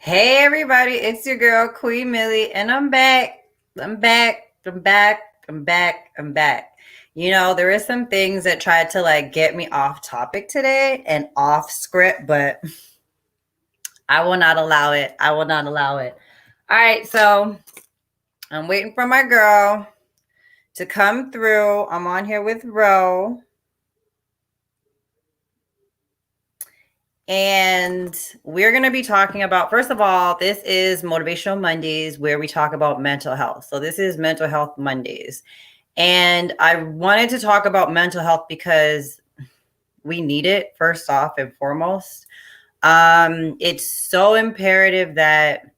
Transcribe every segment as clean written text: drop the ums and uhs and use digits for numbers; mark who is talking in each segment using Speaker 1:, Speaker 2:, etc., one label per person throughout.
Speaker 1: Hey everybody, it's your girl Queen Millie, and I'm back. I'm back. I'm back. I'm back. I'm back. There is some things that tried to get me off topic today and off script, but I will not allow it. I will not allow it. All right, so I'm waiting for my girl to come through. I'm on here with Ro. And we're going to be talking about, first of all, this is Motivational Mondays where we talk about mental health. So this is Mental Health Mondays. And I wanted to talk about mental health because we need it, first off and foremost. It's so imperative that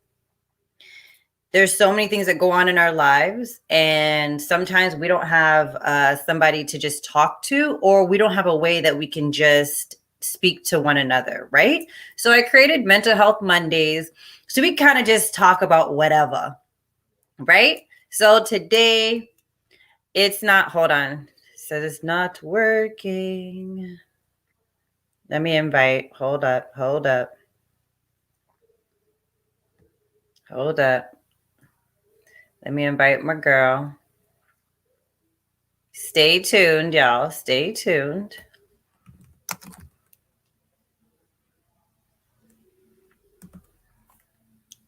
Speaker 1: there's so many things that go on in our lives, and sometimes we don't have somebody to just talk to, or we don't have a way that we can just speak to one another, right? So I created Mental Health Mondays so we kind of just talk about whatever, right? So today it's not, hold on, said it's not working. Let me invite, hold up. Let me invite my girl. Stay tuned, y'all. Stay tuned.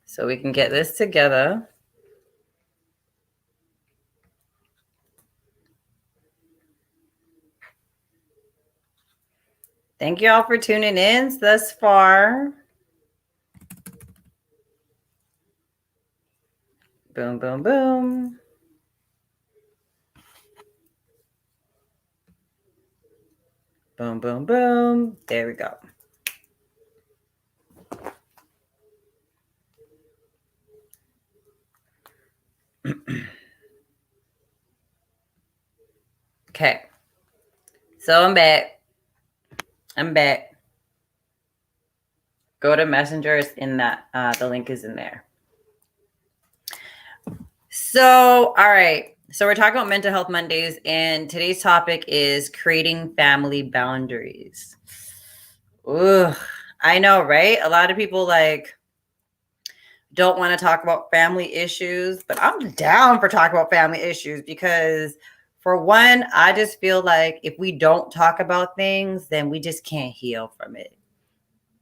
Speaker 1: So we can get this together. Thank you all for tuning in thus far. Boom, boom, boom. Boom, boom, boom. There we go. Okay. So I'm back. Go to Messenger. It's in that. The link is in there. So, all right. So we're talking about Mental Health Mondays, and today's topic is creating family boundaries. Ugh, I know, right? A lot of people don't want to talk about family issues, but I'm down for talking about family issues because, for one, I just feel like if we don't talk about things, then we just can't heal from it.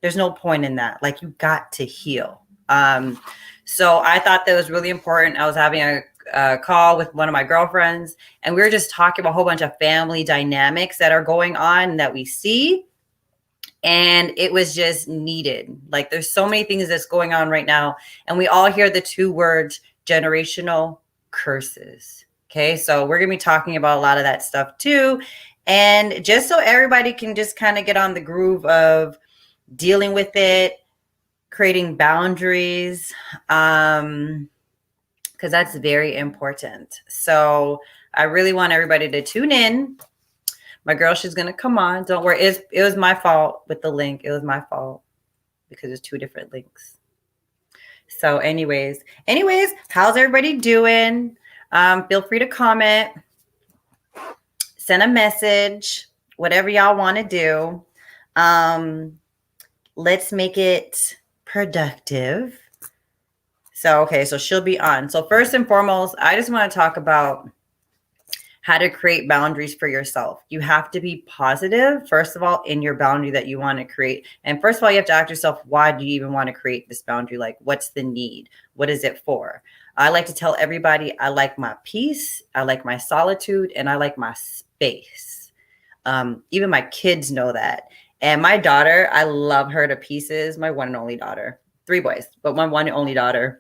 Speaker 1: There's no point in that. Like, you got to heal. So I thought that was really important. I was having a call with one of my girlfriends, and we were just talking about a whole bunch of family dynamics that are going on that we see. And it was just needed. Like, there's so many things that's going on right now, and we all hear the two words generational curses. Okay, so we're gonna be talking about a lot of that stuff too, and just so everybody can just kind of get on the groove of dealing with it, creating boundaries, because that's very important. So I really want everybody to tune in. My girl, she's going to come on. Don't worry. It was my fault with the link. It was my fault because there's two different links. So anyways, how's everybody doing? Feel free to comment, send a message, whatever y'all want to do. Let's make it productive. So she'll be on. So first and foremost, I just want to talk about how to create boundaries for yourself. You have to be positive, first of all, in your boundary that you want to create. And first of all, you have to ask yourself, why do you even want to create this boundary? Like, what's the need? What is it for? I like to tell everybody I like my peace, I like my solitude, and I like my space. Even my kids know that. And my daughter, I love her to pieces. My one and only daughter. 3 boys, but my one and only daughter.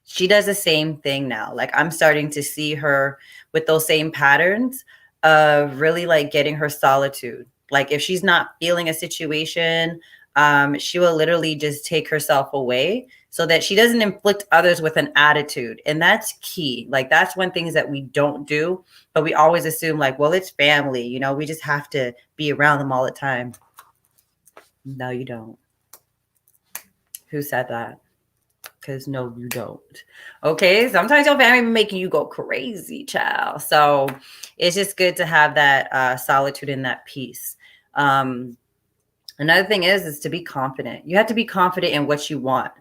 Speaker 1: She does the same thing now. Like, I'm starting to see her with those same patterns of really getting her solitude. Like, if she's not feeling a situation, she will literally just take herself away so that she doesn't inflict others with an attitude. And that's key. Like, that's one thing that we don't do, but we always assume well, it's family, we just have to be around them all the time. No, you don't. Who said that? Because no, you don't. Okay, sometimes your family be making you go crazy, child. So it's just good to have that solitude and that peace. Another thing is to be confident. You have to be confident in what you want.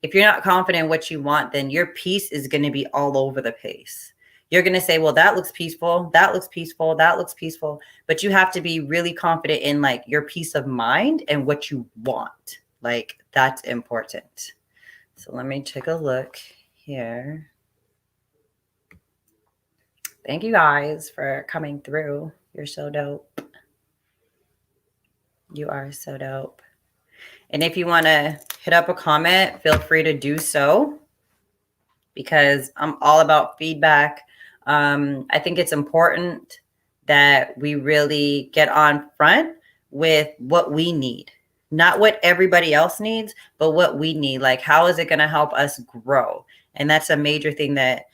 Speaker 1: if you're not confident in what you want, then your peace is going to be all over the place. You're going to say, well, that looks peaceful. That looks peaceful. That looks peaceful. But you have to be really confident in like your peace of mind and what you want. Like that's important. So let me take a look here. Thank you guys for coming through. You're so dope. You are so dope. And if you want to hit up a comment, feel free to do so because I'm all about feedback. I think it's important that we really get on front with what we need, not what everybody else needs, but what we need. Like, how is it going to help us grow? And that's a major thing that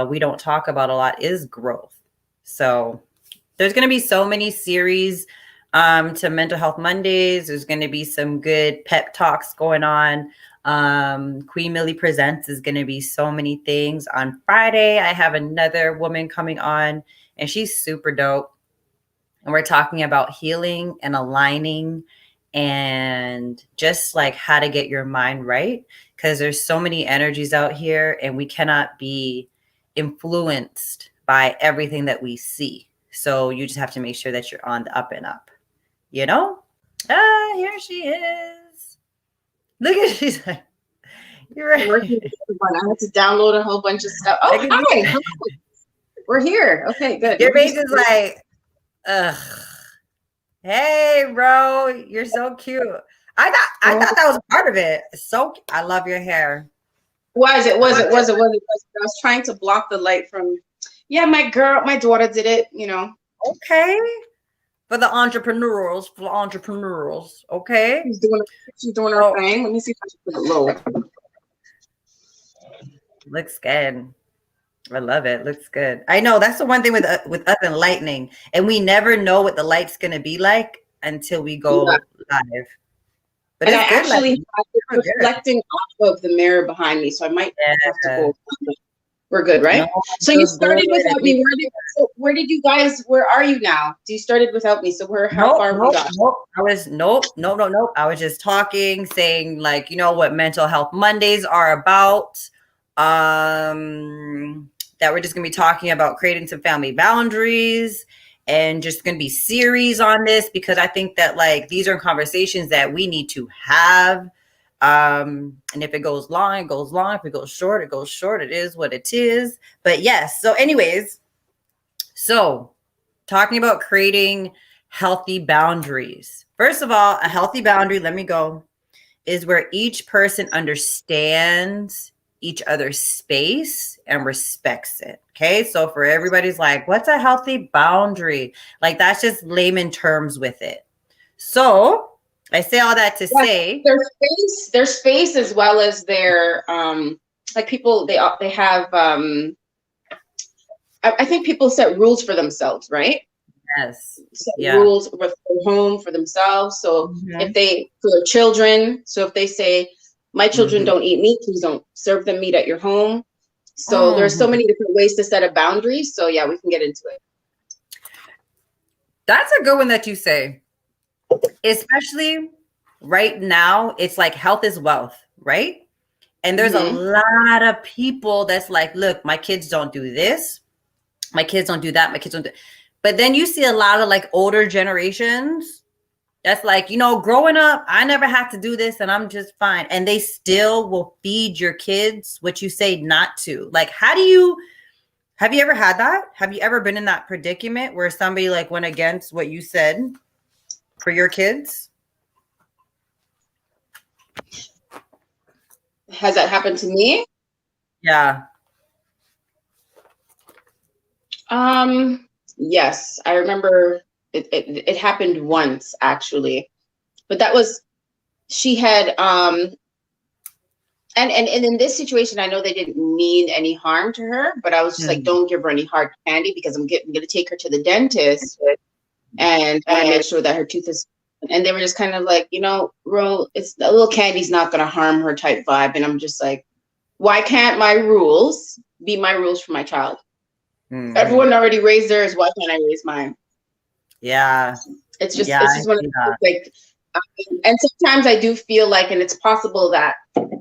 Speaker 1: we don't talk about a lot is growth. So there's going to be so many series to Mental Health Mondays. There's going to be some good pep talks going on. Queen Millie Presents is going to be so many things. On Friday, I have another woman coming on, and she's super dope. And we're talking about healing and aligning and just like how to get your mind right. Because there's so many energies out here, and we cannot be influenced by everything that we see. So you just have to make sure that you're on the up and up. You know? Ah, here she is. Look at she's like, you're right.
Speaker 2: I had to download a whole bunch of stuff. Oh, hi. We're here. Okay, good.
Speaker 1: Your face is like, ugh. Hey, bro, you're so cute. I thought that was part of it. So I love your hair.
Speaker 2: Was it? I was trying to block the light from. Yeah, my daughter did it. You know.
Speaker 1: Okay. For the entrepreneurs, okay?
Speaker 2: She's doing her thing. Let me see if I can put it low.
Speaker 1: Looks good. I love it. Looks good. I know that's the one thing with us and lightning, and we never know what the light's gonna be like until we go live. But
Speaker 2: and I actually have it reflecting off of the mirror behind me, so I might have to go. We're good, right? No, so you started without me. Where are you now? You started without me. So how far we got?
Speaker 1: Nope. I was just talking, saying like, you know what Mental Health Mondays are about. That we're just gonna be talking about creating some family boundaries and just gonna be series on this because I think that like these are conversations that we need to have. And if it goes long, it goes long. If it goes short, it goes short. It is what it is. But yes. So anyways, so talking about creating healthy boundaries. First of all, a healthy boundary, is where each person understands each other's space and respects it. Okay. So for everybody's like, what's a healthy boundary? Like that's just layman terms with it. So I say all that to say
Speaker 2: their space as well as their like people they have I think people set rules for themselves, right?
Speaker 1: Yes.
Speaker 2: Set rules for home for themselves. So if for their children, so if they say my children don't eat meat, please don't serve them meat at your home. So there's so many different ways to set a boundary. So yeah, we can get into it.
Speaker 1: That's a good one that you say. Especially right now, it's like health is wealth, right? And there's a lot of people that's like, look, my kids don't do this. My kids don't do that. My kids don't do. But then you see a lot of like older generations that's like, you know, growing up, I never had to do this and I'm just fine. And they still will feed your kids what you say not to. Like, have you ever had that? Have you ever been in that predicament where somebody like went against what you said for your kids?
Speaker 2: Has that happened to me?
Speaker 1: Yeah.
Speaker 2: Yes, I remember it happened once actually, but that was, she had, and in this situation, I know they didn't mean any harm to her, but I was just like, don't give her any hard candy because I'm going to take her to the dentist and make sure that her tooth is, and they were just kind of like, you know, it's a little candy's not going to harm her type vibe. And I'm just like, why can't my rules be my rules for my child? Everyone already raised theirs. Why can't I raise mine?
Speaker 1: Yeah.
Speaker 2: It's just one of the, like, And sometimes I do feel like, and it's possible that,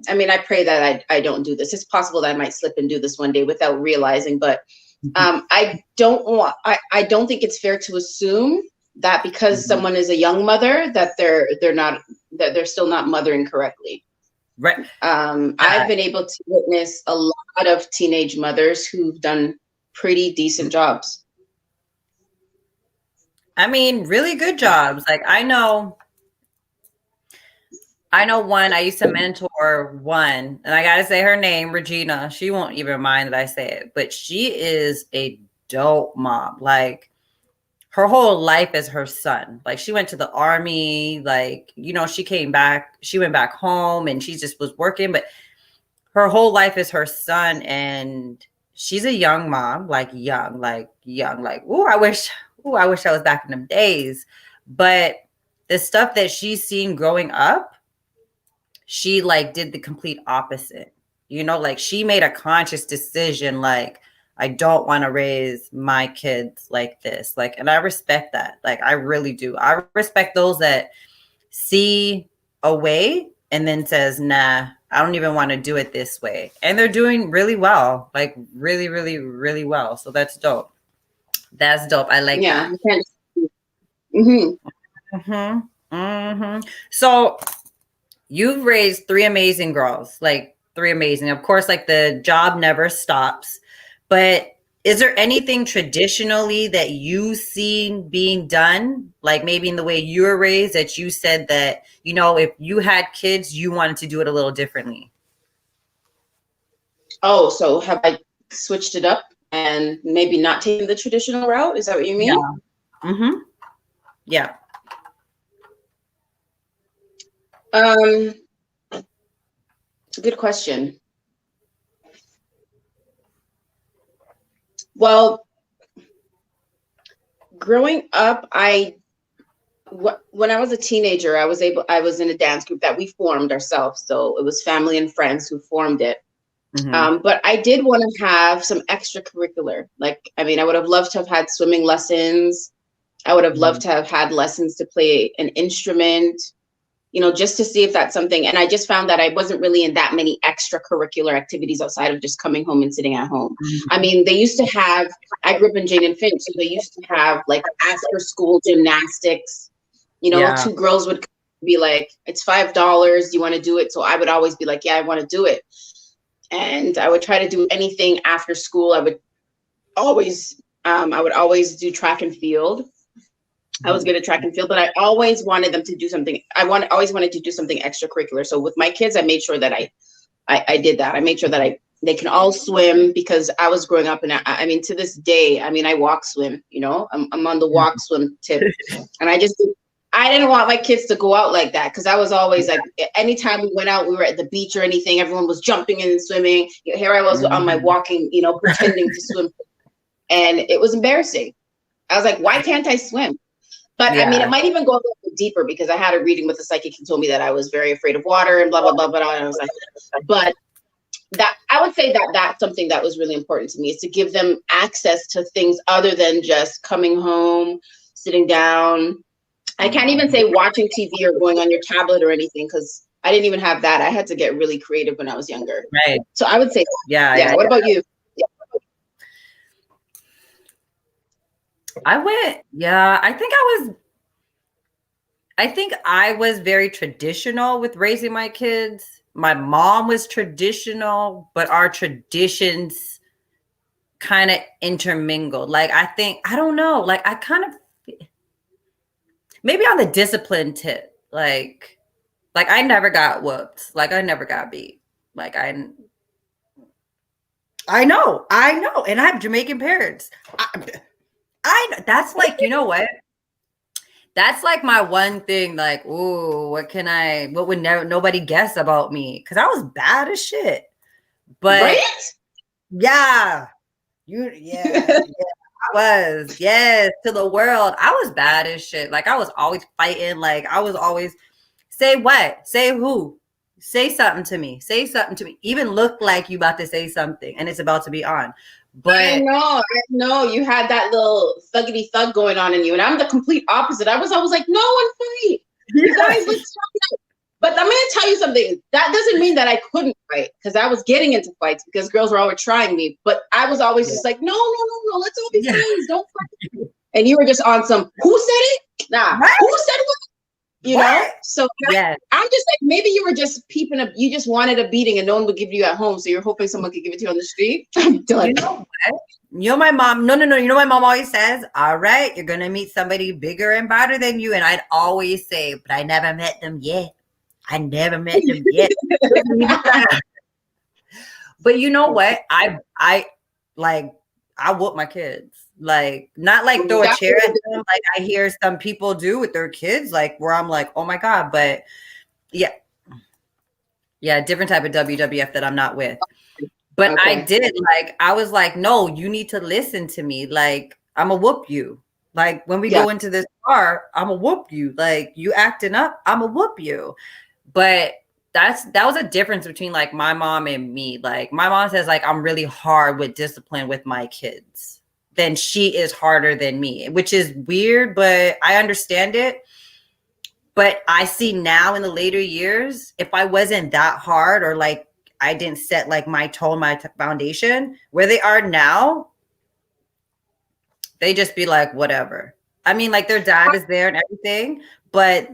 Speaker 2: I mean, I pray that I don't do this. It's possible that I might slip and do this one day without realizing, but I don't think it's fair to assume that because someone is a young mother that they're still not mothering correctly.
Speaker 1: Right.
Speaker 2: I've been able to witness a lot of teenage mothers who've done pretty decent jobs.
Speaker 1: I mean, really good jobs. Like I know one, I used to mentor one, and I got to say her name, Regina. She won't even mind that I say it, but she is a dope mom. Like her whole life is her son. Like she went to the army, like, you know, she went back home and she just was working, but her whole life is her son. And she's a young mom, like young, like, I wish I was back in them days. But the stuff that she's seen growing up, she like did the complete opposite. You know, like she made a conscious decision, like, I don't want to raise my kids like this. Like, and I respect that. Like, I really do. I respect those that see a way and then says, nah, I don't even want to do it this way. And they're doing really well, like really, really, really well. So that's dope. That's dope. I like that. So you've raised 3 amazing girls, like 3 amazing. Of course, like the job never stops. But is there anything traditionally that you've seen being done, like maybe in the way you were raised, that you said that, you know, if you had kids, you wanted to do it a little differently?
Speaker 2: Oh, so have I switched it up and maybe not taken the traditional route? Is that what you mean?
Speaker 1: Yeah. Yeah.
Speaker 2: Good question. Well, growing up, when I was a teenager, I was in a dance group that we formed ourselves. So it was family and friends who formed it. But I did want to have some extracurricular. Like, I mean, I would have loved to have had swimming lessons. I would have loved to have had lessons to play an instrument, you know, just to see if that's something. And I just found that I wasn't really in that many extracurricular activities outside of just coming home and sitting at home. I mean, they used to have, I grew up in Jane and Finch, so they used to have like after school gymnastics, you know, 2 girls would be like, it's $5. Do you want to do it? So I would always be like, yeah, I want to do it. And I would try to do anything after school. I would always do track and field. I was good at track and field, but I always wanted them to do something. Always wanted to do something extracurricular. So with my kids, I made sure that I did that. I made sure that they can all swim, because I was growing up, and I mean, to this day, I mean, I walk swim, you know, I'm on the walk swim tip. And I didn't want my kids to go out like that, because I was always like, anytime we went out, we were at the beach or anything, everyone was jumping and swimming. Here I was on my walking, you know, pretending to swim. And it was embarrassing. I was like, why can't I swim? But I mean, it might even go a little bit deeper, because I had a reading with a psychic who told me that I was very afraid of water and blah, blah, blah, blah. And I was like, but that, I would say that that's something that was really important to me, is to give them access to things other than just coming home, sitting down. I can't even say watching TV or going on your tablet or anything, because I didn't even have that. I had to get really creative when I was younger.
Speaker 1: Right.
Speaker 2: So I would say, yeah. What about you?
Speaker 1: I think I was very traditional with raising my kids. My mom was traditional, but our traditions kind of intermingled. Like, I don't know, like I kind of, maybe on the discipline tip, like I never got whooped. Like I never got beat. Like I know. And I have Jamaican parents. That's like, you know what? That's like my one thing. Like, ooh, what would nobody guess about me? Because I was bad as shit. But
Speaker 2: right?
Speaker 1: Yeah, I was. Yes, to the world. I was bad as shit. Like I was always fighting. Like I was always say what? Say who? Say something to me. Say something to me. Even look like you about to say something and it's about to be on. But
Speaker 2: I know you had that little thuggity thug going on in you, and I'm the complete opposite. I was always like, no one fight. You guys, let's talk it out. But I'm going to tell you something. That doesn't mean that I couldn't fight, because I was getting into fights because girls were always trying me. But I was always just like, no, let's all be friends. Don't fight. And you were just on some, who said it? Nah,
Speaker 1: Right.
Speaker 2: who said what? You know? So
Speaker 1: Yes.
Speaker 2: I'm just like, maybe you were just peeping up. You just wanted a beating and no one would give you at home. So you're hoping someone could give it to you on the street. I'm done.
Speaker 1: You know what? You know my mom. No. You know my mom always says, "All right, you're gonna meet somebody bigger and better than you." And I'd always say, "But I never met them yet. I never met them yet." But you know what? I whoop my kids. Like, not like throw a chair at them like I hear some people do with their kids, like where I'm like, oh my God. But yeah, different type of WWF that I'm not with. But okay. I did, like, I was like, no, you need to listen to me. Like, I'm going to whoop you. Like, when we go into this car, I'm going to whoop you. Like, you acting up, I'm going to whoop you. But that was a difference between, like, my mom and me. Like, my mom says, like, I'm really hard with discipline with my kids. Then she is harder than me, which is weird, but I understand it. But I see now in the later years, if I wasn't that hard, or like, I didn't set like my tone, my foundation, where they are now, they just be like, whatever. I mean, like, their dad is there and everything, but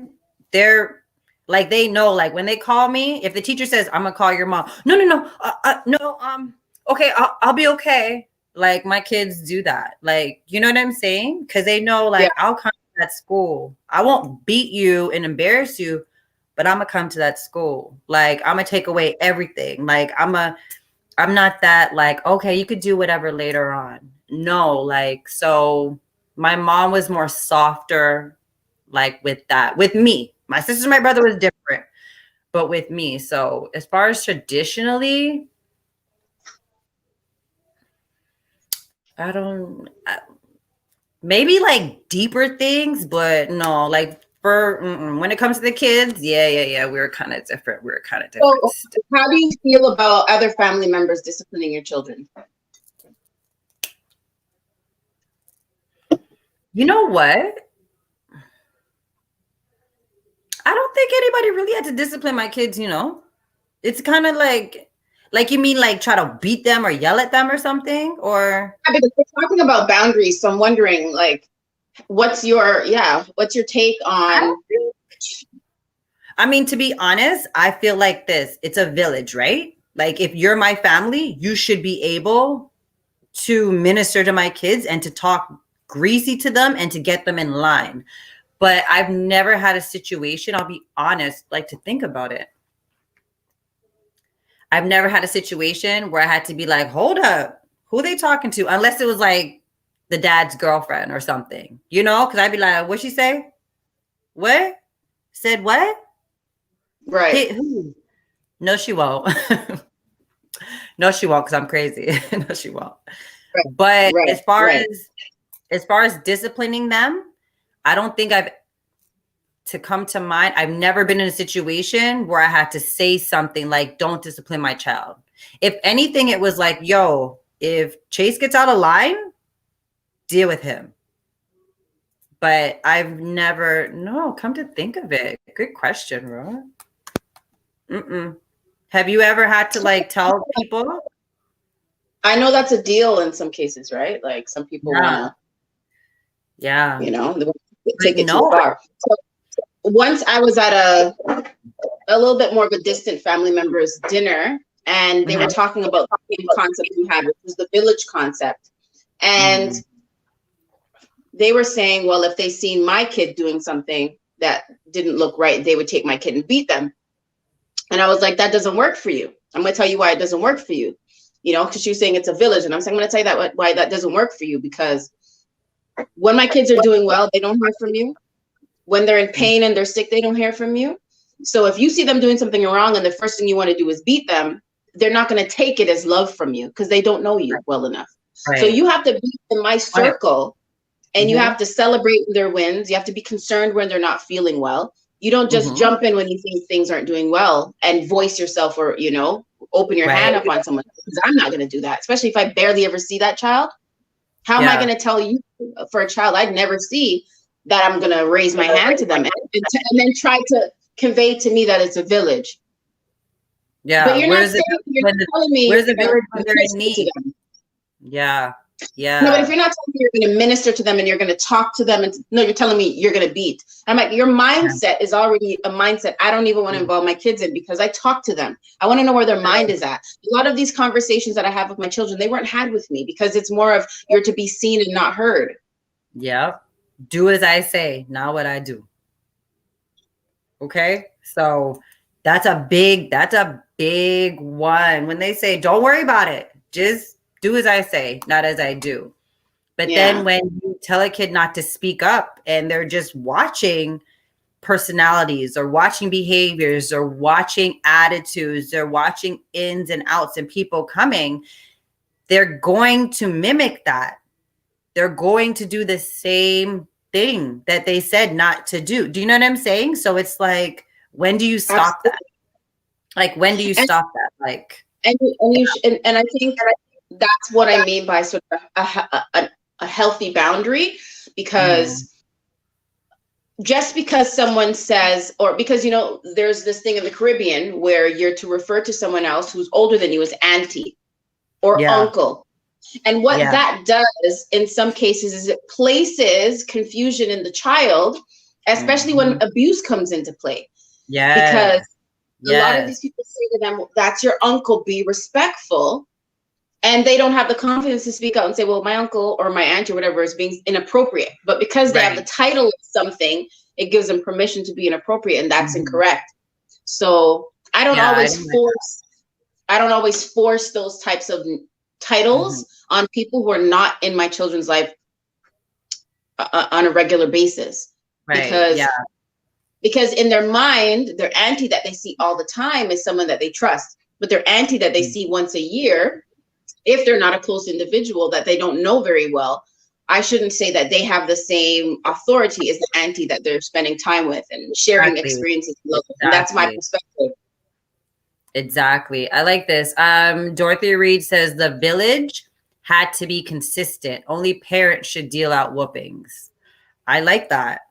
Speaker 1: they're like, they know, like, when they call me, if the teacher says, I'm gonna call your mom, no, okay, I'll be okay. Like, my kids do that. Like, you know what I'm saying? Because they know, like, I'll come to that school. I won't beat you and embarrass you, but I'm gonna come to that school. Like, I'm gonna take away everything. Like, I'm not that, like, okay, you could do whatever later on. No, like, so my mom was more softer, like, with that. With me, my sister and my brother was different, but with me. So as far as traditionally, maybe like deeper things, but no, like, when it comes to the kids, we're kind of different.
Speaker 2: So, how do you feel about other family members disciplining your children?
Speaker 1: You know what? I don't think anybody really had to discipline my kids, you know? It's kind of like you mean like try to beat them or yell at them or something? Or
Speaker 2: because we're talking about boundaries, so I'm wondering, like, what's your take on?
Speaker 1: I mean, to be honest, I feel like this. It's a village, right? Like, if you're my family, you should be able to minister to my kids and to talk greasy to them and to get them in line. But I've never had a situation, I'll be honest, like, to think about it. I've never had a situation where I had to be like, hold up, who are they talking to? Unless it was like the dad's girlfriend or something, you know? Because I'd be like, what'd she say? What? Said what?
Speaker 2: Right.
Speaker 1: Who? No, she won't. No, she won't, because I'm crazy. No, she won't. Right. But as far as disciplining them, I don't think to come to mind, I've never been in a situation where I had to say something like, don't discipline my child. If anything, it was like, yo, if Chase gets out of line, deal with him. But I've never, come to think of it. Good question, Ro. Have you ever had to, like, tell people?
Speaker 2: I know that's a deal in some cases, right? Like, some people want to, you know, take it too far. So once I was at a little bit more of a distant family member's dinner, and they were talking about the same concept we had, which was the village concept. And they were saying, well, if they seen my kid doing something that didn't look right, they would take my kid and beat them. And I was like, that doesn't work for you. I'm going to tell you why it doesn't work for you. You know, because she was saying it's a village. And I'm saying, I'm going to tell you why that doesn't work for you. Because when my kids are doing well, they don't hear from you. When they're in pain and they're sick, they don't hear from you. So if you see them doing something wrong and the first thing you want to do is beat them, they're not going to take it as love from you because they don't know you well enough. Right. So you have to be in my circle, and you have to celebrate their wins. You have to be concerned when they're not feeling well. You don't just jump in when you think things aren't doing well and voice yourself, or, you know, open your hand up on someone. Because I'm not going to do that, especially if I barely ever see that child. How am I going to tell you, for a child I'd never see, that I'm going to raise my hand to them and then try to convey to me that it's a village.
Speaker 1: Yeah.
Speaker 2: But you're not saying, you're telling me
Speaker 1: where's the
Speaker 2: you're
Speaker 1: village
Speaker 2: going
Speaker 1: when they're in
Speaker 2: to
Speaker 1: need?
Speaker 2: them.
Speaker 1: Yeah. Yeah.
Speaker 2: No, but if you're not telling me you're going to minister to them and you're going to talk to them, and no, you're telling me you're going to beat. I'm like, your mindset is already a mindset I don't even want to involve my kids in, because I talk to them. I want to know where their mind is at. A lot of these conversations that I have with my children, they weren't had with me, because it's more of you're to be seen and not heard.
Speaker 1: Yeah. Do as I say, not what I do. Okay. So that's a big one. When they say, don't worry about it, just do as I say, not as I do. But then when you tell a kid not to speak up and they're just watching personalities or watching behaviors or watching attitudes, they're watching ins and outs and people coming, they're going to mimic that. They're going to do the same thing that they said not to do. Do you know what I'm saying? So it's like, when do you stop that? Like, when do you stop that? Like,
Speaker 2: and I think that's what I mean by sort of a healthy boundary, because just because someone says, or because, you know, there's this thing in the Caribbean where you're to refer to someone else who's older than you as auntie or uncle. And what that does in some cases is it places confusion in the child, especially when abuse comes into play. Because a lot of these people say to them, that's your uncle, be respectful. And they don't have the confidence to speak out and say, well, my uncle or my aunt or whatever is being inappropriate. But because they have the title of something, it gives them permission to be inappropriate, and that's incorrect. So I don't always force those types of titles on people who are not in my children's life on a regular basis. Because in their mind, their auntie that they see all the time is someone that they trust. But their auntie that they see once a year, if they're not a close individual that they don't know very well, I shouldn't say that they have the same authority as the auntie that they're spending time with and sharing experiences with. And that's my perspective.
Speaker 1: Exactly. I like this. Dorothy Reed says the village had to be consistent. Only parents should deal out whoopings. I like that.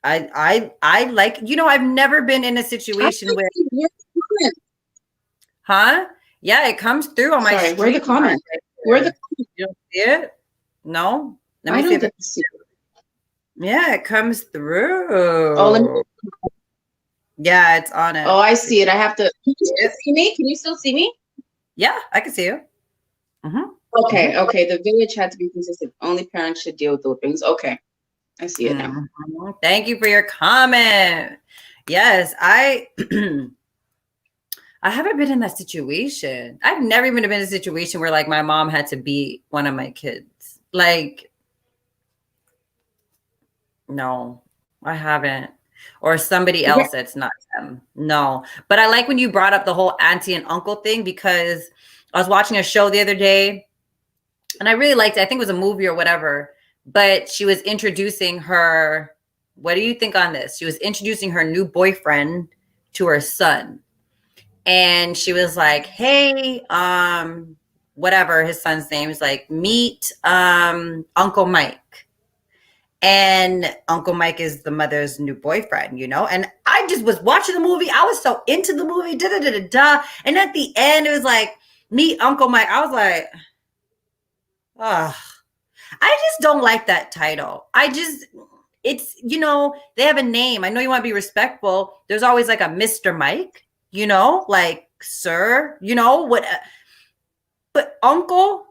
Speaker 1: I like, you know, I've never been in a situation where, yeah, it comes through on my
Speaker 2: Where's the comment?
Speaker 1: You don't see it? No? Let me see if it's, yeah, it comes through.
Speaker 2: Oh,
Speaker 1: yeah, it's on it.
Speaker 2: Oh, I see it. I have to. Can you still see me? Can you still see me?
Speaker 1: Yeah, I can see you.
Speaker 2: Okay, okay. The village had to be consistent. Only parents should deal with the things. Okay, I see it now.
Speaker 1: Thank you for your comment. Yes, I haven't been in that situation. I've never even been in a situation where like my mom had to beat one of my kids. Like, no, I haven't. Or somebody else that's not them. No. But I like when you brought up the whole auntie and uncle thing, because I was watching a show the other day and I really liked it. I think it was a movie or whatever, but she was introducing her, what do you think on this? She was introducing her new boyfriend to her son. And she was like, hey, whatever his son's name is, like, meet Uncle Mike. And Uncle Mike is the mother's new boyfriend, you know? And I just was watching the movie. I was so into the movie. And at the end, it was like, meet Uncle Mike. I was like, oh, I just don't like that title. It's, you know, they have a name. I know you want to be respectful. There's always like a Mr. Mike, you know, like, sir, you know, what? But uncle,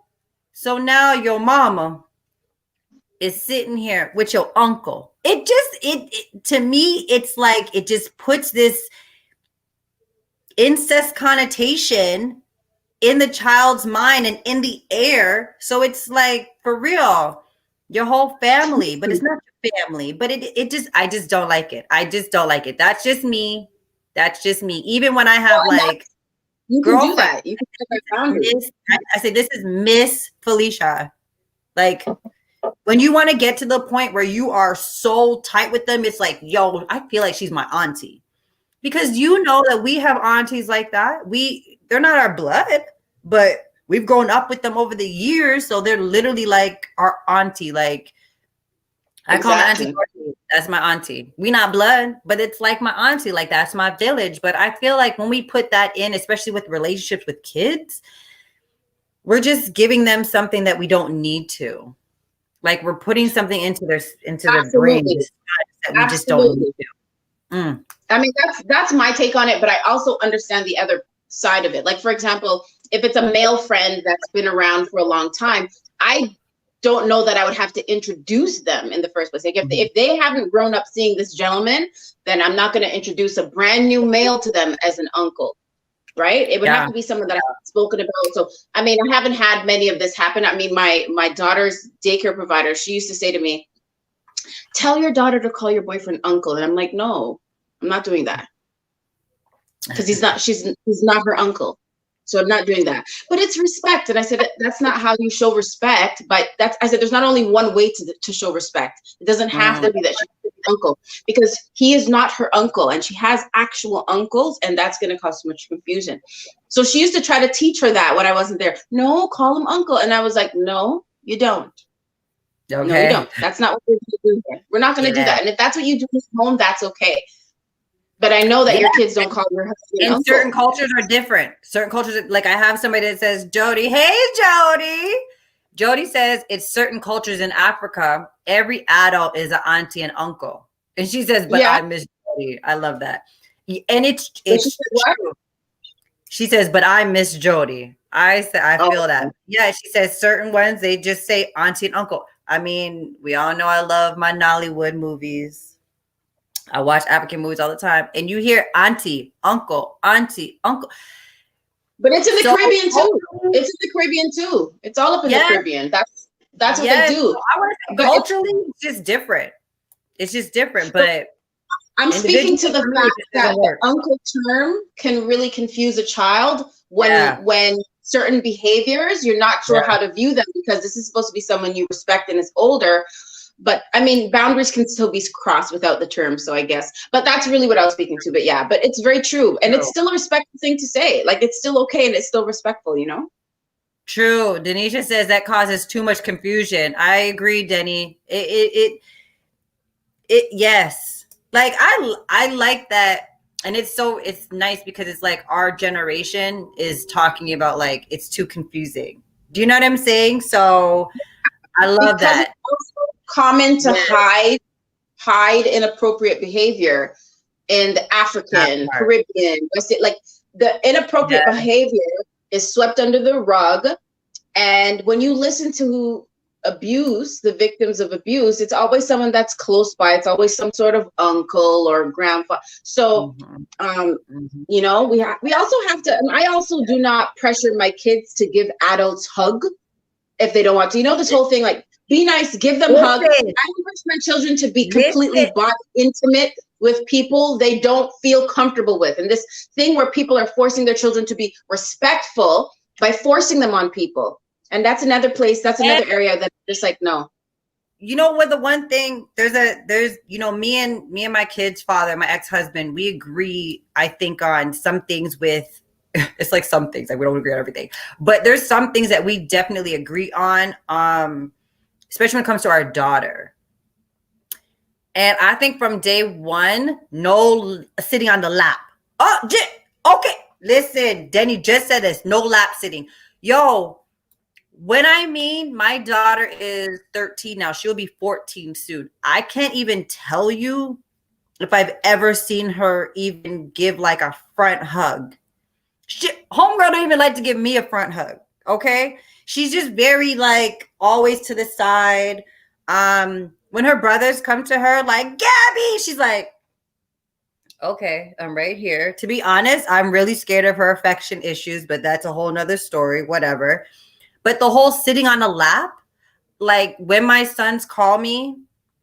Speaker 1: so now your mama is sitting here with your uncle. It to me, it's like, it just puts this incest connotation in the child's mind and in the air. So it's like, for real, your whole family, but it's not your family. But I just don't like it. I just don't like it. That's just me. That's just me. Even when I have
Speaker 2: you can do that. You can set that boundary.
Speaker 1: I say, this is Miss Felicia. Like, when you want to get to the point where you are so tight with them, it's like, yo, I feel like she's my auntie. Because you know that we have aunties like that. They're not our blood, but we've grown up with them over the years. So they're literally like our auntie. Like, I call my auntie
Speaker 2: Exactly.
Speaker 1: Dorothy. That's my auntie. We not blood, but it's like my auntie. Like that's my village. But I feel like when we put that in, especially with relationships with kids, we're just giving them something that we don't need to. Like we're putting something into their brain
Speaker 2: Absolutely.
Speaker 1: that we just don't need
Speaker 2: Absolutely.
Speaker 1: to. Mm.
Speaker 2: I mean, that's my take on it, but I also understand the other side of it. Like, for example, if it's a male friend that's been around for a long time, I don't know that I would have to introduce them in the first place. Like, if they haven't grown up seeing this gentleman, then I'm not going to introduce a brand new male to them as an uncle, right? It would have to be someone that I've spoken about. So, I mean, I haven't had many of this happen. I mean, my daughter's daycare provider, she used to say to me, tell your daughter to call your boyfriend uncle. And I'm like, no, I'm not doing that. Because he's not her uncle. So I'm not doing that. But it's respect. And I said, that's not how you show respect. But I said, there's not only one way to show respect. It doesn't have to be that she's uncle, because he is not her uncle. And she has actual uncles. And that's going to cause so much confusion. So she used to try to teach her that when I wasn't there. No, call him uncle. And I was like, no, you don't.
Speaker 1: Okay.
Speaker 2: No, you don't. That's not what we're going to do here. We're not going to do that. And if that's what you do at home, that's okay. But I know that your kids don't call your husband
Speaker 1: and
Speaker 2: uncle.
Speaker 1: Certain cultures are different. Certain cultures, like I have somebody that says, Jody, hey, Jody. Jody says it's certain cultures in Africa, every adult is an auntie and uncle. And she says, but I miss Jody. I love that. And it's true. She says, but I miss Jody. I feel that. Yeah, she says certain ones, they just say auntie and uncle. I mean, we all know I love my Nollywood movies. I watch African movies all the time, and you hear auntie, uncle, auntie, uncle.
Speaker 2: But it's in the Caribbean too. It's in the Caribbean too. It's all up in the Caribbean. That's what they do.
Speaker 1: So I want to say culturally, it's just different. It's just different. But
Speaker 2: I'm speaking to the fact that the uncle term can really confuse a child when certain behaviors, you're not sure how to view them, because this is supposed to be someone you respect and is older. But I mean, boundaries can still be crossed without the term. So I guess, but that's really what I was speaking to. But yeah, but it's very true. And it's still a respectful thing to say. Like, it's still okay. And it's still respectful, you know?
Speaker 1: True. Denisha says that causes too much confusion. I agree, Denny. It yes. Like I like that. And it's nice because it's like our generation is talking about like, it's too confusing. Do you know what I'm saying? So I love that.
Speaker 2: Common to hide inappropriate behavior in the African, Caribbean, like the inappropriate behavior is swept under the rug. And when you listen to abuse, the victims of abuse, it's always someone that's close by. It's always some sort of uncle or grandfather. So, you know, we also have to, and I also do not pressure my kids to give adults hug if they don't want to. You know, this whole thing, like, be nice, give them hugs. I encourage my children to be completely body intimate with people they don't feel comfortable with. And this thing where people are forcing their children to be respectful by forcing them on people. And that's another place, that's another area that just like, no.
Speaker 1: You know what, the one thing, there's, you know, me and my kid's father, my ex-husband, we agree, I think, on some things with, it's like some things, like we don't agree on everything, but there's some things that we definitely agree on, especially when it comes to our daughter. And I think from day one, no sitting on the lap. Okay. Listen, Denny just said this, no lap sitting. Yo, when I mean my daughter is 13 now, she'll be 14 soon. I can't even tell you if I've ever seen her even give like a front hug. Homegirl don't even like to give me a front hug. Okay. She's just very like always to the side. When her brothers come to her like, Gabby, she's like, okay, I'm right here. To be honest, I'm really scared of her affection issues, but that's a whole nother story, whatever. But the whole sitting on a lap, like when my sons call me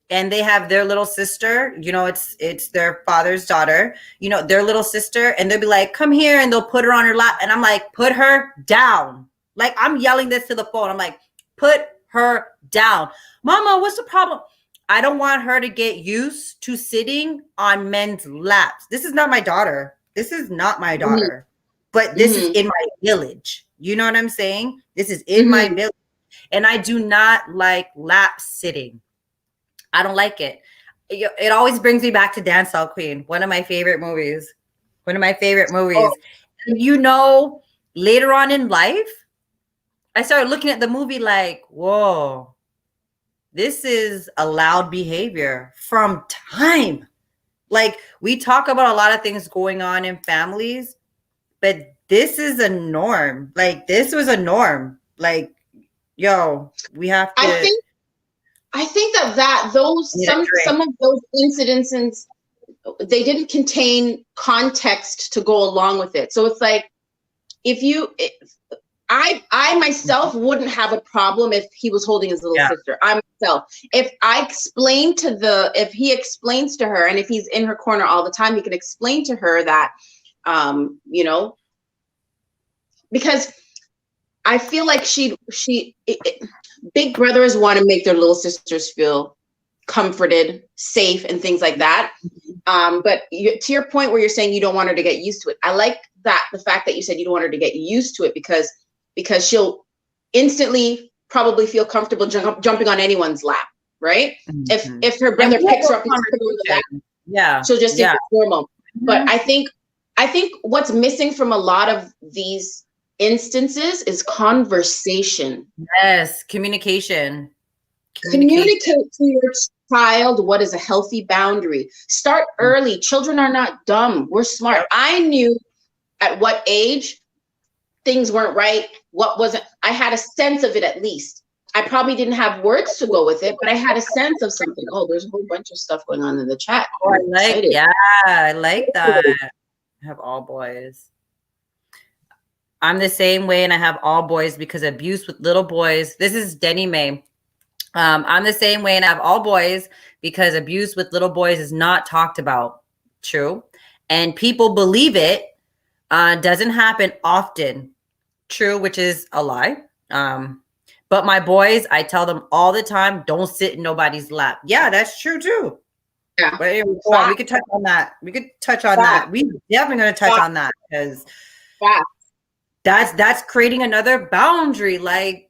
Speaker 1: and they have their little sister, you know, it's their father's daughter, you know, their little sister, and they'll be like, come here, and they'll put her on her lap. And I'm like, put her down. Like, I'm yelling this to the phone. I'm like, put her down. Mama, what's the problem? I don't want her to get used to sitting on men's laps. This is not my daughter. This is not my daughter. But this is in my village. You know what I'm saying? This is in my village. And I do not like lap sitting. I don't like it. It always brings me back to Dance Hall Queen, one of my favorite movies. One of my favorite movies.
Speaker 2: Oh.
Speaker 1: And you know, later on in life, I started looking at the movie like, whoa, this is allowed behavior from time. Like, we talk about a lot of things going on in families, but this is a norm. Like, this was a norm. Like, yo, we have to.
Speaker 2: I think that those some of those incidences, they didn't contain context to go along with it. So it's like, I myself wouldn't have a problem if he was holding his little sister. I myself, if he explains to her, and if he's in her corner all the time, he can explain to her that, you know, because I feel like big brothers want to make their little sisters feel comforted, safe, and things like that. But to your point where you're saying you don't want her to get used to it, I like that, the fact that you said you don't want her to get used to it, because she'll instantly probably feel comfortable jumping on anyone's lap, right? Mm-hmm. If her brother picks her up, she'll just think it's normal. Mm-hmm. But I think what's missing from a lot of these instances is conversation.
Speaker 1: Yes, communication.
Speaker 2: Communicate to your child what is a healthy boundary. Start early. Children are not dumb. We're smart. I knew at what age things weren't right, what wasn't. I had a sense of it at least. I probably didn't have words to go with it, but I had a sense of something. Oh, there's a whole bunch of stuff going on in the chat.
Speaker 1: Oh, I like that. I have all boys. I'm the same way, and I have all boys because abuse with little boys. This is Denny May. I'm the same way, and I have all boys because abuse with little boys is not talked about. True. And people believe it. Doesn't happen often. True, which is a lie. But my boys, I tell them all the time, don't sit in nobody's lap. Yeah, that's true too. Yeah. But we could touch on that. We could touch on that. We definitely going to touch on that because that's creating another boundary. Like,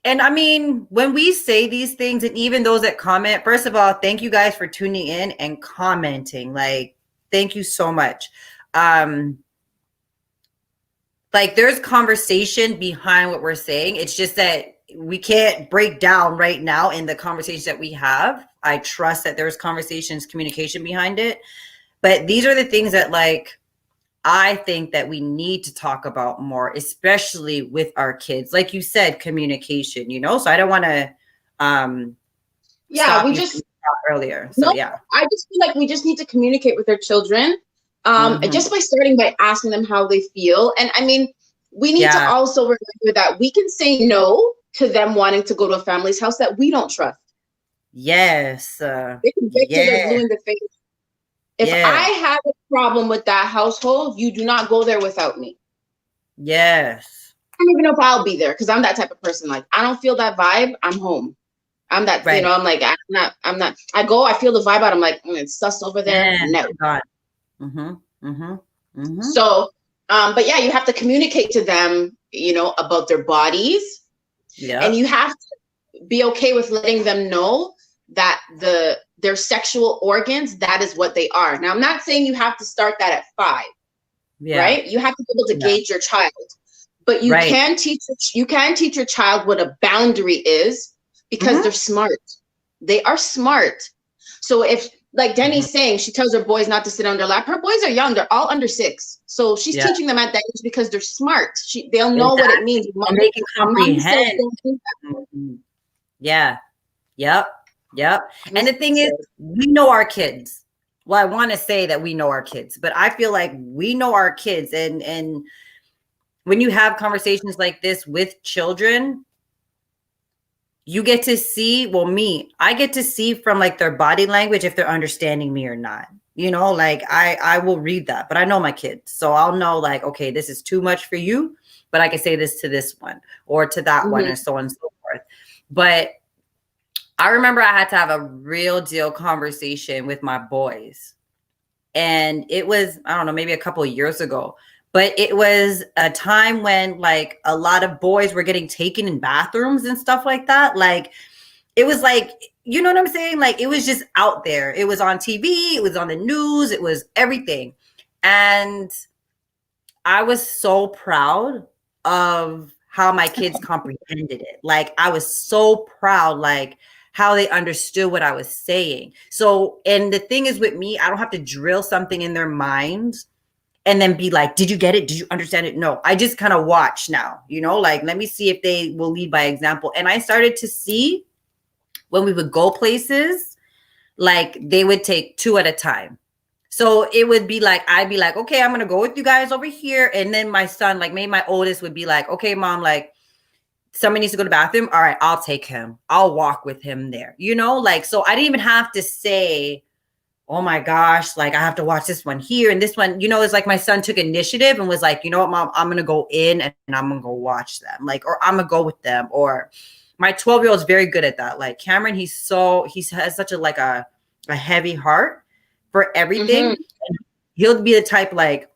Speaker 1: and I mean, when we say these things, and even those that comment, first of all, thank you guys for tuning in and commenting. Like, thank you so much. Like, there's conversation behind what we're saying. It's just that we can't break down right now in the conversations that we have. I trust that there's conversations, communication behind it. But these are the things that, like, I think that we need to talk about more, especially with our kids. Like you said, communication, you know? So I don't want to
Speaker 2: we just
Speaker 1: earlier. So
Speaker 2: I just feel like we just need to communicate with our children. Just by starting by asking them how they feel. And I mean, we need to also remember that we can say no to them wanting to go to a family's house that we don't trust.
Speaker 1: Yes.
Speaker 2: They can get to their blue in the face. If I have a problem with that household, you do not go there without me.
Speaker 1: Yes.
Speaker 2: I don't even know if I'll be there because I'm that type of person. Like, I don't feel that vibe, I'm home. I'm that, you know, I'm like, I'm not, I go, I feel the vibe out. I'm like, it's sus over there. No.
Speaker 1: God.
Speaker 2: So, but yeah, you have to communicate to them, you know, about their bodies. Yeah. And you have to be okay with letting them know that their sexual organs, that is what they are. Now, I'm not saying you have to start that at 5, right? You have to be able to gauge your child, but you can teach your child what a boundary is because they're smart. They are smart. So if, like Denny's saying, she tells her boys not to sit on their lap. Her boys are young. They're all under 6. So she's teaching them at that age because they're smart. They'll know what it means.
Speaker 1: And they can comprehend. Yeah. Yep. And the thing is, we know our kids. Well, I want to say that we know our kids, but I feel like we know our kids. And when you have conversations like this with children, you get to see, I get to see from like their body language if they're understanding me or not. You know, like I will read that, but I know my kids. So I'll know like, okay, this is too much for you, but I can say this to this one or to that one and so on and so forth. But I remember I had to have a real deal conversation with my boys. And it was, I don't know, maybe a couple of years ago. But it was a time when like a lot of boys were getting taken in bathrooms and stuff like that. Like, it was like, you know what I'm saying? Like, it was just out there. It was on TV, it was on the news, it was everything. And I was so proud of how my kids comprehended it. Like, I was so proud, like how they understood what I was saying. So, and the thing is with me, I don't have to drill something in their mind and then be like, did you get it? Did you understand it? No, I just kind of watch now, you know, like, let me see if they will lead by example. And I started to see when we would go places, like they would take two at a time. So it would be like, I'd be like, okay, I'm going to go with you guys over here. And then my son, like maybe my oldest would be like, okay, mom, like somebody needs to go to the bathroom. All right, I'll take him. I'll walk with him there, you know, like, so I didn't even have to say, oh my gosh, like I have to watch this one here and this one, you know, it's like my son took initiative and was like, you know what, mom, I'm going to go in and I'm going to go watch them, like, or I'm going to go with them. Or my 12-year-old is very good at that. Like Cameron, he has such a, like a heavy heart for everything.
Speaker 2: Mm-hmm.
Speaker 1: He'll be the type like,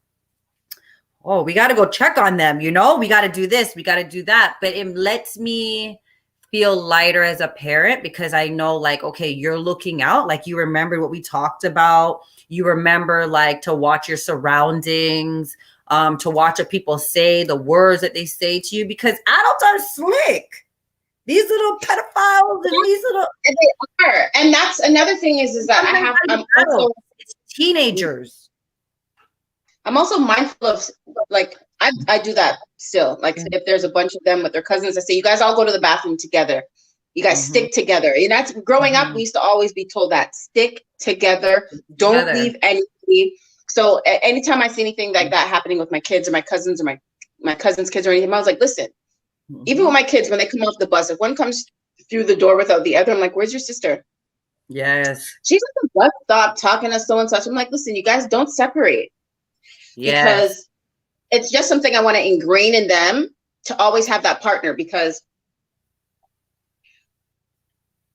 Speaker 1: oh, we got to go check on them. You know, we got to do this, we got to do that. But it lets me feel lighter as a parent because I know like, okay, you're looking out, like you remember what we talked about. You remember like to watch your surroundings, to watch what people say, the words that they say to you, because adults are slick. These little pedophiles and these little,
Speaker 2: and they are. And that's another thing is that I'm also,
Speaker 1: it's teenagers.
Speaker 2: I'm also mindful of, like, I do that still. Like, if there's a bunch of them with their cousins, I say, you guys all go to the bathroom together. You guys stick together. And that's growing up, we used to always be told that stick together, don't leave anybody. So anytime I see anything like that happening with my kids or my cousins or my cousins' kids or anything, I was like, listen, even with my kids, when they come off the bus, if one comes through the door without the other, I'm like, where's your sister?
Speaker 1: Yes.
Speaker 2: She's at the bus stop talking to so and such. I'm like, listen, you guys don't separate.
Speaker 1: Yes.
Speaker 2: Because it's just something I want to ingrain in them to always have that partner. Because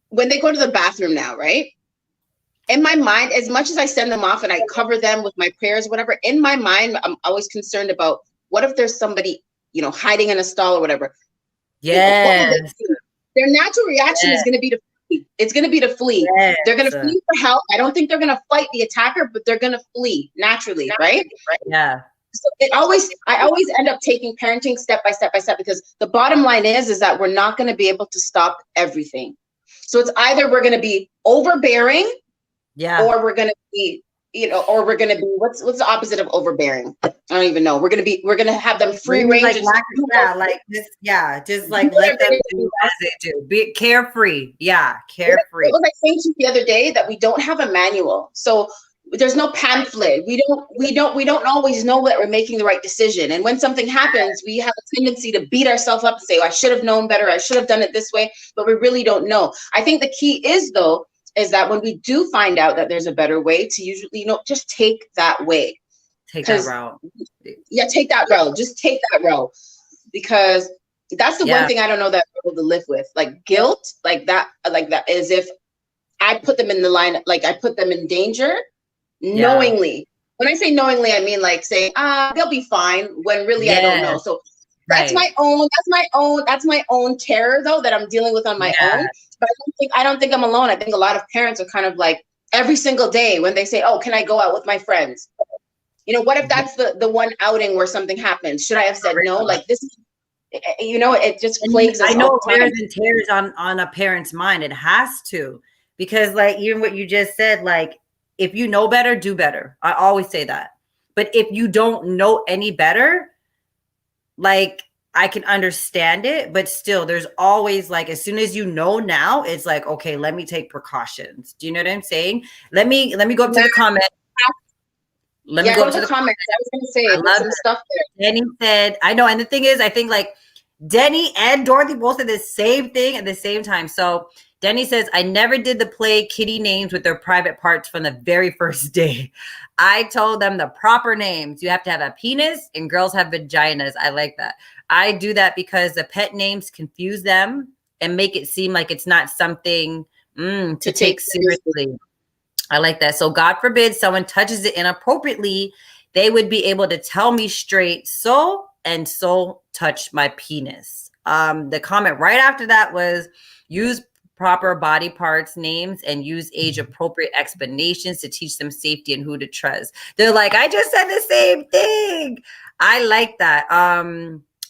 Speaker 2: when they go to the bathroom now, right? In my mind, as much as I send them off and I cover them with my prayers, whatever, in my mind, I'm always concerned about what if there's somebody, you know, hiding in a stall or whatever.
Speaker 1: Yes.
Speaker 2: Their natural reaction is going to be to flee. It's going to be to flee. Yes. They're going to flee for help. I don't think they're going to fight the attacker, but they're going to flee naturally, right?
Speaker 1: Yeah.
Speaker 2: So I always end up taking parenting step by step by step, because the bottom line is that we're not going to be able to stop everything. So it's either we're going to be overbearing, or we're going to be, you know, or we're going to be, what's the opposite of overbearing? I don't even know. We're going to have them free range.
Speaker 1: Like, just like let them do as they do. Be carefree. Yeah, carefree.
Speaker 2: It was like saying to you the other day that we don't have a manual. So there's no pamphlet. We don't always know that we're making the right decision. And when something happens, we have a tendency to beat ourselves up and say, oh, I should have known better. I should have done it this way, but we really don't know. I think the key is that when we do find out that there's a better way, to usually, you know, just take that way.
Speaker 1: Take that route.
Speaker 2: Yeah, take that route. Just take that route. Because that's the one thing I don't know that I'm able to live with. Like guilt, like that is if I put them in the line, like I put them in danger knowingly. When I say knowingly, I mean like saying, they'll be fine, when really I don't know. So that's my own terror though, that I'm dealing with on my own. But I don't think I'm alone. I think a lot of parents are kind of like every single day when they say, oh, can I go out with my friends? You know, what if that's the one outing where something happens? Should I have said no? Like this, you know, it just plagues us.
Speaker 1: I know it wears and tears on a parent's mind. It has to, because like even what you just said, like if you know better, do better. I always say that. But if you don't know any better, like I can understand it, but still there's always like, as soon as you know now, it's like, okay, let me take precautions. Do you know what I'm saying? Let me go up to the comment. Let me go to the comments.
Speaker 2: I was going to say, I love some stuff there.
Speaker 1: Denny said, I know. And the thing is, I think like Denny and Dorothy both said the same thing at the same time. So Denny says, I never did the play kitty names with their private parts from the very first day. I told them the proper names. You have to have a penis and girls have vaginas. I like that. I do that because the pet names confuse them and make it seem like it's not something to take seriously. I like that. So God forbid someone touches it inappropriately, they would be able to tell me straight, so touch my penis. The comment right after that was, use proper body parts names and use age appropriate explanations to teach them safety and who to trust. They're like, I just said the same thing. I like that.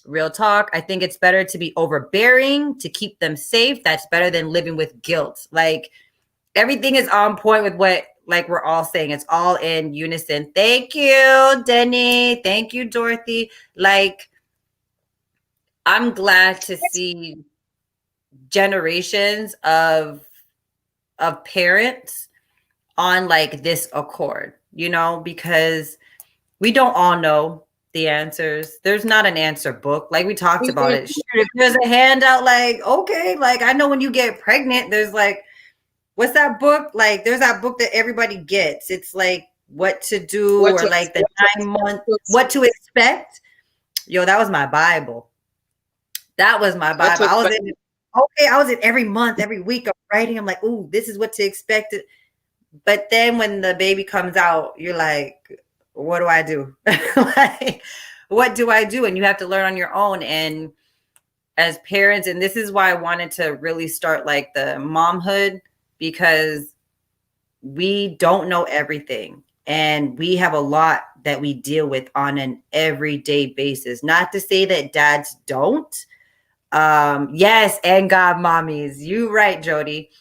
Speaker 1: Real talk. I think it's better to be overbearing to keep them safe. That's better than living with guilt. Like, everything is on point with what, like, we're all saying. It's all in unison. Thank you, Denny. Thank you, Dorothy. Like, I'm glad to see generations of parents on like this accord, you know, because we don't all know the answers. There's not an answer book. Like we talked about it. Sure, if there's a handout, like, okay, like I know when you get pregnant, there's like, what's that book? Like there's that book that everybody gets. It's like what to do or like the 9 months, what to expect. Yo, that was my Bible. That was my Bible. I was in every month, every week of writing. I'm like, ooh, this is what to expect. But then when the baby comes out, you're like, what do I do? Like, what do I do? And you have to learn on your own. And as parents, and this is why I wanted to really start like the momhood, because we don't know everything. And we have a lot that we deal with on an everyday basis. Not to say that dads don't. Yes, and God mommies. You right, Jody.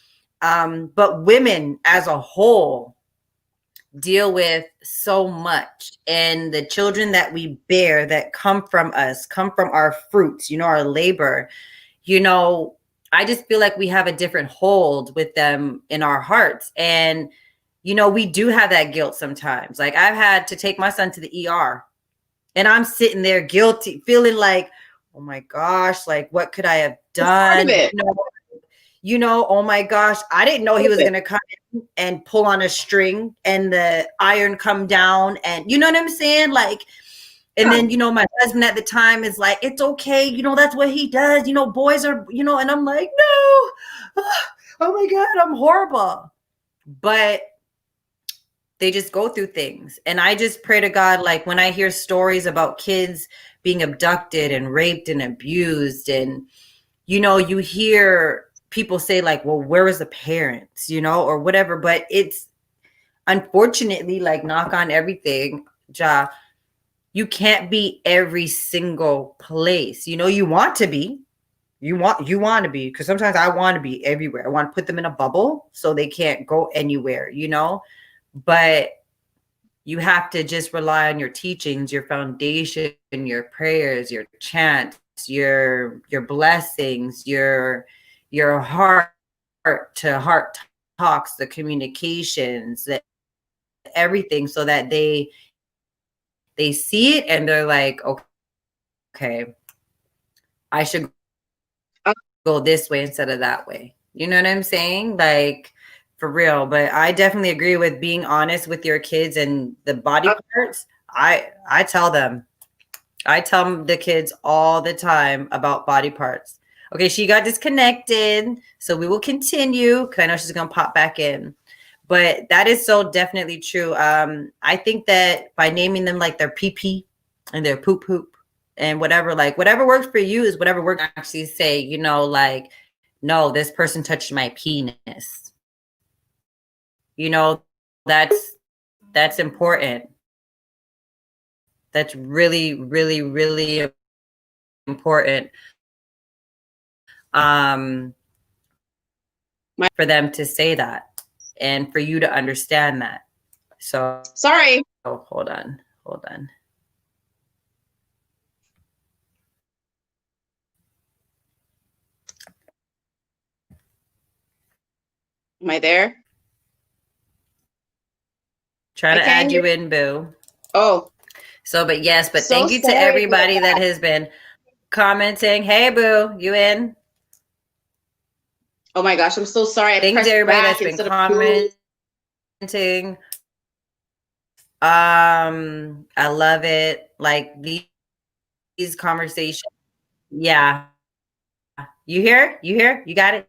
Speaker 1: But women as a whole deal with so much, and the children that we bear that come from us, come from our fruits, you know, our labor, you know, I just feel like we have a different hold with them in our hearts. And, you know, we do have that guilt sometimes. Like I've had to take my son to the ER and I'm sitting there guilty, feeling like, oh my gosh, like what could I have done? You know, oh my gosh, I didn't know he was going to come in and pull on a string and the iron come down. And you know what I'm saying? Like, and then, you know, my husband at the time is like, it's okay. You know, that's what he does. You know, boys are, you know, and I'm like, no, oh my God, I'm horrible. But they just go through things. And I just pray to God, like when I hear stories about kids being abducted and raped and abused, and, you know, you hear people say like, well, where was the parents, you know, or whatever. But it's unfortunately, like, knock on everything, you can't be every single place. You know, you want to be, because sometimes I want to be everywhere. I want to put them in a bubble so they can't go anywhere, you know, but you have to just rely on your teachings, your foundation, your prayers, your chants, your blessings, your heart to heart talks, the communications, that everything, so that they see it and they're like, okay, I should go this way instead of that way. You know what I'm saying? Like, for real. But I definitely agree with being honest with your kids and the body parts. I tell them the kids all the time about body parts. Okay, she got disconnected, so we will continue because I know she's gonna pop back in. But that is so definitely true. I think that by naming them like their pee pee and their poop poop and whatever, like whatever works for you is whatever works. Actually say, you know, like, no, this person touched my penis. You know, that's important. That's really, really, really important. For them to say that and for you to understand that. So
Speaker 2: sorry.
Speaker 1: Oh, hold on.
Speaker 2: Am I there?
Speaker 1: Trying to add you in, boo.
Speaker 2: Oh.
Speaker 1: So, but yes, but thank you to everybody that has been commenting. Hey, boo, you in?
Speaker 2: Oh my gosh, I'm so sorry.
Speaker 1: Thanks to everybody that's been commenting. I love it. Like these conversations. Yeah. You hear? You got it?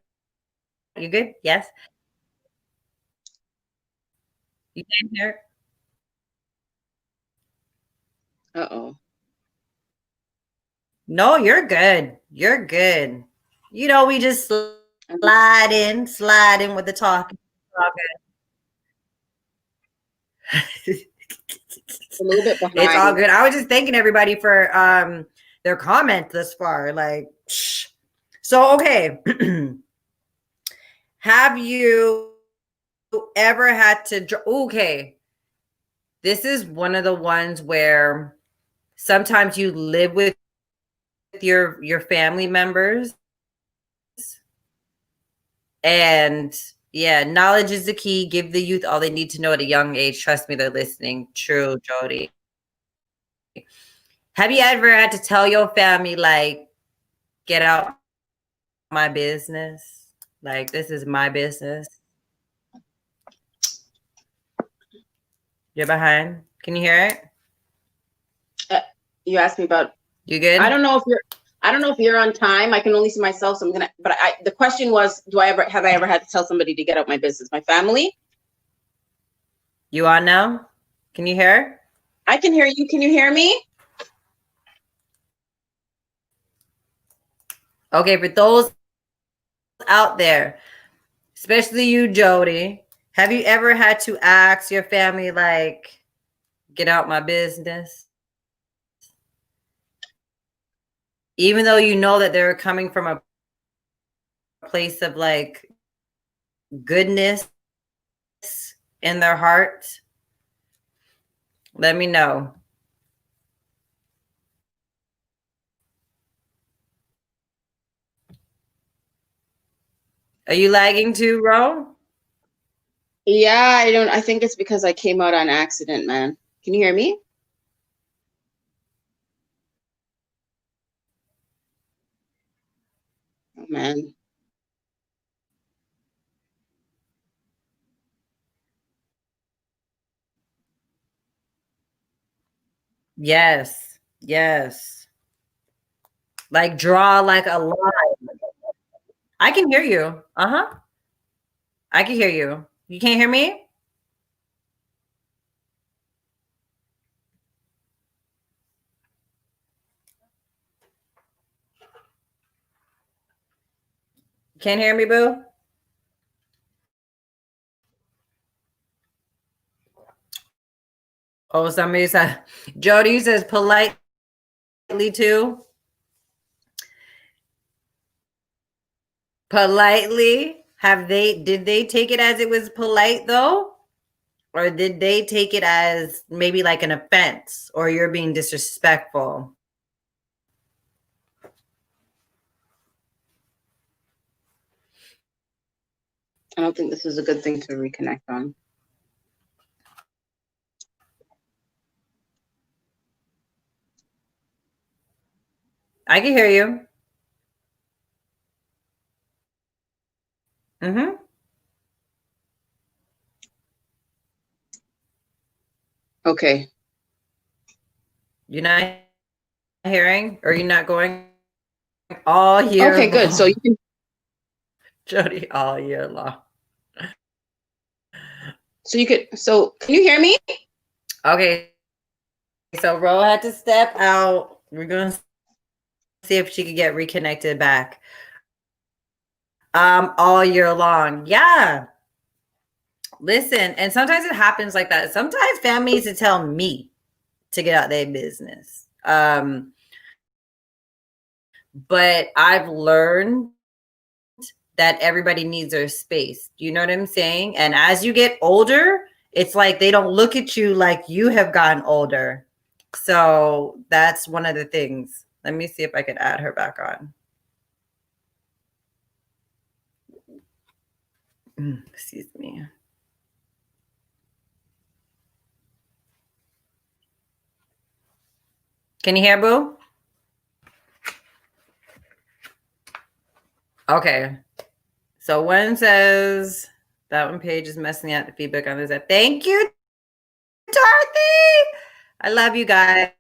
Speaker 1: You good? Yes. You can hear?
Speaker 2: Uh-oh.
Speaker 1: No, you're good. You know, we just slide in with the talk.
Speaker 2: A little bit
Speaker 1: It's all
Speaker 2: behind.
Speaker 1: good. I was just thanking everybody for their comment thus far. Like, so okay. Have you ever had to? Okay, this is one of the ones where sometimes you live with your family members, and yeah, knowledge is the key. Give the youth all they need to know at a young age. Trust me, they're listening. True, Jody. Have you ever had to tell your family, like, get out my business? Like, this is my business. You're behind. Can you hear it?
Speaker 2: You asked me about.
Speaker 1: You good?
Speaker 2: I don't know if you're on time. I can only see myself, so I'm gonna. But the question was, have I ever had to tell somebody to get out my business? My family.
Speaker 1: You on now? Can you hear?
Speaker 2: I can hear you. Can you hear me?
Speaker 1: Okay, for those out there, especially you, Jody, have you ever had to ask your family, like, get out my business? Even though you know that they're coming from a place of like goodness in their heart, let me know. Are you lagging too, Ro?
Speaker 2: Yeah, I think it's because I came out on accident, man. Can you hear me? Oh, man.
Speaker 1: Yes. Yes. Like draw like a line. I can hear you. Uh-huh. I can hear you. You can't hear me? Can't hear me, boo? Oh, somebody said Jody says politely too. Politely. Did they take it as it was polite though? Or did they take it as maybe like an offense or you're being disrespectful?
Speaker 2: I don't think this is a good thing to reconnect on.
Speaker 1: I can hear you. Mm-hmm.
Speaker 2: Okay.
Speaker 1: You're not hearing or you're not going all year
Speaker 2: Okay, good. So
Speaker 1: long.
Speaker 2: you can.
Speaker 1: Jody, all year long.
Speaker 2: So can you hear me?
Speaker 1: Okay. So Ro had to step out. We're gonna see if she could get reconnected back. All year long. Yeah. Listen, and sometimes it happens like that. Sometimes families to tell me to get out their business. But I've learned that everybody needs their space. You know what I'm saying? And as you get older, it's like they don't look at you like you have gotten older. So that's one of the things. Let me see if I could add her back on. Excuse me. Can you hear, boo? Okay. So one says that one page is messing out the feedback on this. Thank you, Dorothy. I love you guys.